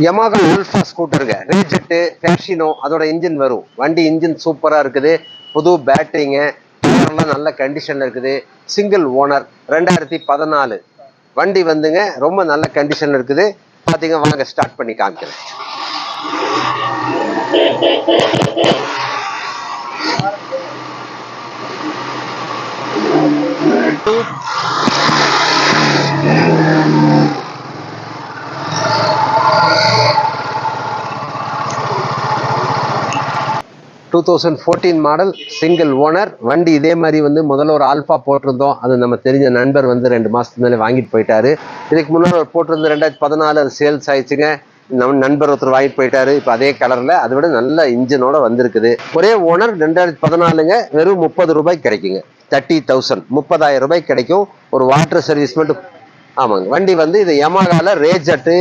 Yamaha alpha ஸ்கூட்டருங்க, ரேஜெட்டு Fascino அதோட engine வரும். வண்டி இன்ஜின் சூப்பராக இருக்குது. புது பேட்டரிங்க, டயர்லாம் நல்ல கண்டிஷனில் இருக்குது. சிங்கிள் ஓனர், 2014 வண்டி வந்துங்க. ரொம்ப நல்ல கண்டிஷனில் இருக்குது. பார்த்தீங்க, வாங்க ஸ்டார்ட் பண்ணி காமிக்கிறேன். டூ 2014 மாடல், சிங்கிள் ஓனர் வண்டி. இதே மாதிரி வந்து முதல்ல ஒரு ஆல்ஃபா போட்டிருந்தோம். அது நம்ம தெரிஞ்ச நண்பர் வந்து 2 மாதத்துக்கு மேலே வாங்கிட்டு போயிட்டாரு. இதுக்கு முன்னாடி ஒரு போட்டிருந்தோம் 2014, அது சேல்ஸ் ஆயிடுச்சுங்க. நம்ம நண்பர் ஒருத்தர் வாங்கிட்டு போயிட்டாரு. இப்போ அதே கலரில் அதை விட நல்ல இன்ஜினோட வந்திருக்குது. ஒரே ஓனர், 2014ங்க. வெறும் 30 ரூபாய்க்கு கிடைக்குங்க. 30,000, 30,000 ரூபாய்க்கு கிடைக்கும். ஒரு வாட்டர் சர்வீஸ் மட்டும். ஆமாங்க. வண்டி வந்து இது யமாகால ரேஜெட்டு